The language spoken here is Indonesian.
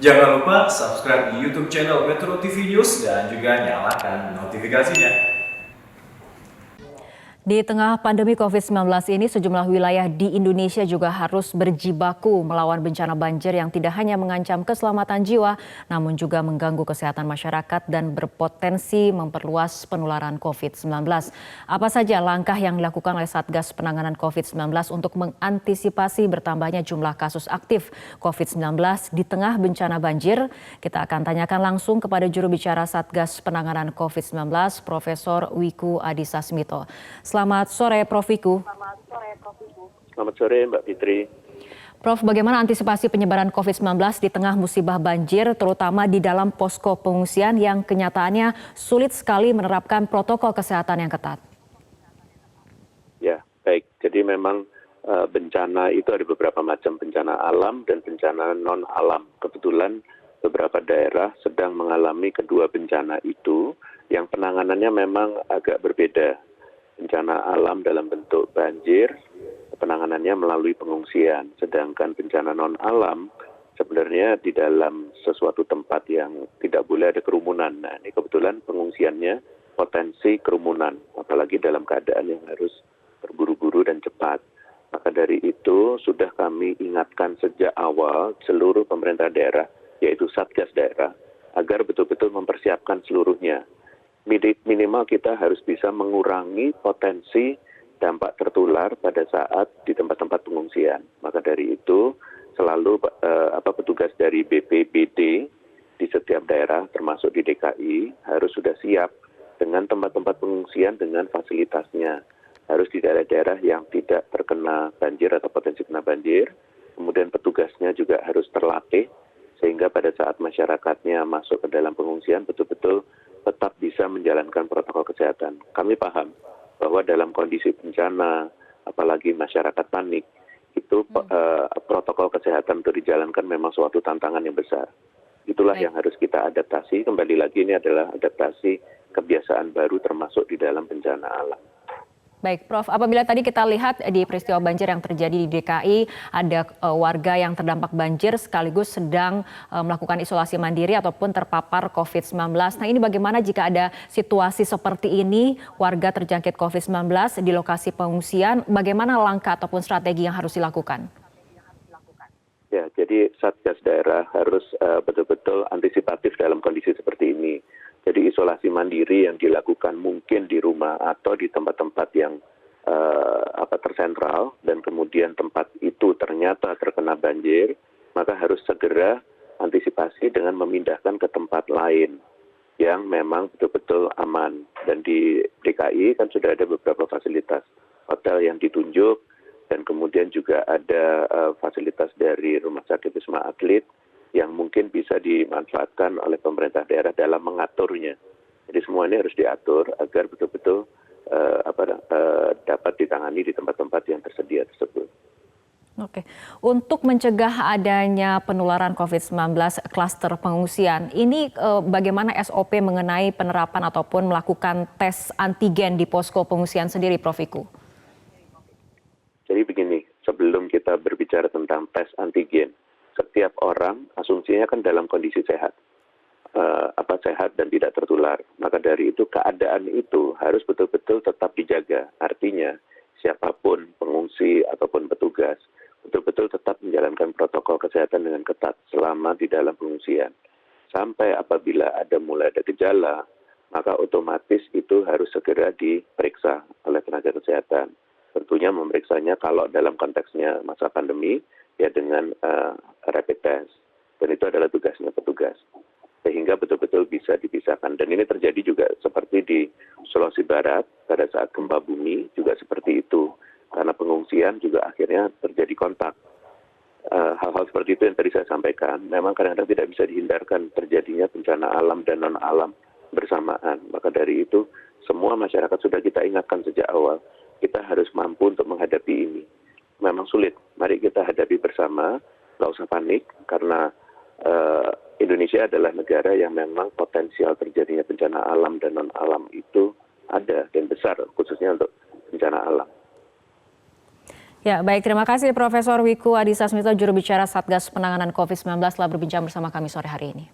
Jangan lupa subscribe di YouTube channel Metro TV News dan juga nyalakan notifikasinya. Di tengah pandemi COVID-19 ini, sejumlah wilayah di Indonesia juga harus berjibaku melawan bencana banjir yang tidak hanya mengancam keselamatan jiwa, namun juga mengganggu kesehatan masyarakat dan berpotensi memperluas penularan COVID-19. Apa saja langkah yang dilakukan oleh Satgas Penanganan COVID-19 untuk mengantisipasi bertambahnya jumlah kasus aktif COVID-19 di tengah bencana banjir? Kita akan tanyakan langsung kepada juru bicara Satgas Penanganan COVID-19, Profesor Wiku Adhisa Smito. Selamat sore, Prof. Wiku. Selamat sore, Mbak Fitri. Prof, bagaimana antisipasi penyebaran COVID-19 di tengah musibah banjir, terutama di dalam posko pengungsian yang kenyataannya sulit sekali menerapkan protokol kesehatan yang ketat? Ya, baik. Jadi memang bencana itu ada beberapa macam, bencana alam dan bencana non-alam. Kebetulan beberapa daerah sedang mengalami kedua bencana itu, yang penanganannya memang agak berbeda. Bencana alam dalam bentuk banjir, penanganannya melalui pengungsian. Sedangkan bencana non-alam sebenarnya di dalam sesuatu tempat yang tidak boleh ada kerumunan. Nah, ini kebetulan pengungsiannya potensi kerumunan, apalagi dalam keadaan yang harus terburu-buru dan cepat. Maka dari itu sudah kami ingatkan sejak awal seluruh pemerintah daerah, yaitu Satgas daerah, agar betul-betul mempersiapkan seluruhnya. Minimal kita harus bisa mengurangi potensi dampak tertular pada saat di tempat-tempat pengungsian. Maka dari itu selalu petugas dari BPBD di setiap daerah termasuk di DKI harus sudah siap dengan tempat-tempat pengungsian dengan fasilitasnya. Harus di daerah-daerah yang tidak terkena banjir atau potensi kena banjir. Kemudian petugasnya juga harus terlatih sehingga pada saat masyarakatnya masuk ke dalam pengungsian betul-betul tetap bisa menjalankan protokol kesehatan. Kami paham bahwa dalam kondisi bencana, apalagi masyarakat panik, itu protokol kesehatan untuk dijalankan memang suatu tantangan yang besar. Itulah yang harus kita adaptasi. Kembali lagi ini adalah adaptasi kebiasaan baru termasuk di dalam bencana alam. Baik, Prof. Apabila tadi kita lihat di peristiwa banjir yang terjadi di DKI, ada warga yang terdampak banjir sekaligus sedang melakukan isolasi mandiri ataupun terpapar COVID-19. Nah, ini bagaimana jika ada situasi seperti ini, warga terjangkit COVID-19 di lokasi pengungsian, bagaimana langkah ataupun strategi yang harus dilakukan? Ya, jadi Satgas daerah harus betul-betul antisipatif dalam kondisi seperti ini. Jadi isolasi mandiri yang dilakukan mungkin di rumah atau di tempat-tempat yang tersentral dan kemudian tempat itu ternyata terkena banjir, maka harus segera antisipasi dengan memindahkan ke tempat lain yang memang betul-betul aman. Dan di DKI kan sudah ada beberapa fasilitas hotel yang ditunjuk dan kemudian juga ada fasilitas dari Rumah Sakit Wisma Atlet yang mungkin bisa dimanfaatkan oleh pemerintah daerah dalam mengaturnya. Jadi semua ini harus diatur agar betul-betul dapat ditangani di tempat-tempat yang tersedia tersebut. Oke, untuk mencegah adanya penularan COVID-19 klaster pengungsian, ini bagaimana SOP mengenai penerapan ataupun melakukan tes antigen di posko pengungsian sendiri, Prof. Wiku? Jadi begini, sebelum kita berbicara tentang tes antigen, setiap orang asumsinya kan dalam kondisi sehat, sehat dan tidak tertular. Maka dari itu keadaan itu harus betul-betul tetap dijaga. Artinya siapapun pengungsi ataupun petugas betul-betul tetap menjalankan protokol kesehatan dengan ketat selama di dalam pengungsian. Sampai apabila mulai ada gejala, maka otomatis itu harus segera diperiksa oleh tenaga kesehatan. Tentunya memeriksanya kalau dalam konteksnya masa pandemi, ya dengan rapid test. Dan itu adalah tugasnya petugas. Sehingga betul-betul bisa dipisahkan. Dan ini terjadi juga seperti di Sulawesi Barat pada saat gempa bumi juga seperti itu. Karena pengungsian juga akhirnya terjadi kontak. Hal-hal seperti itu yang tadi saya sampaikan, memang kadang-kadang tidak bisa dihindarkan terjadinya bencana alam dan non-alam bersamaan. Maka dari itu, semua masyarakat sudah kita ingatkan sejak awal, kita harus mampu untuk menghadapi ini. Memang sulit, mari kita hadapi bersama, nggak usah panik, karena Indonesia adalah negara yang memang potensial terjadinya bencana alam dan non-alam itu ada dan besar, khususnya untuk bencana alam. Ya, baik. Terima kasih Profesor Wiku Adhisa Smito, juru bicara Satgas Penanganan COVID-19 telah berbincang bersama kami sore hari ini.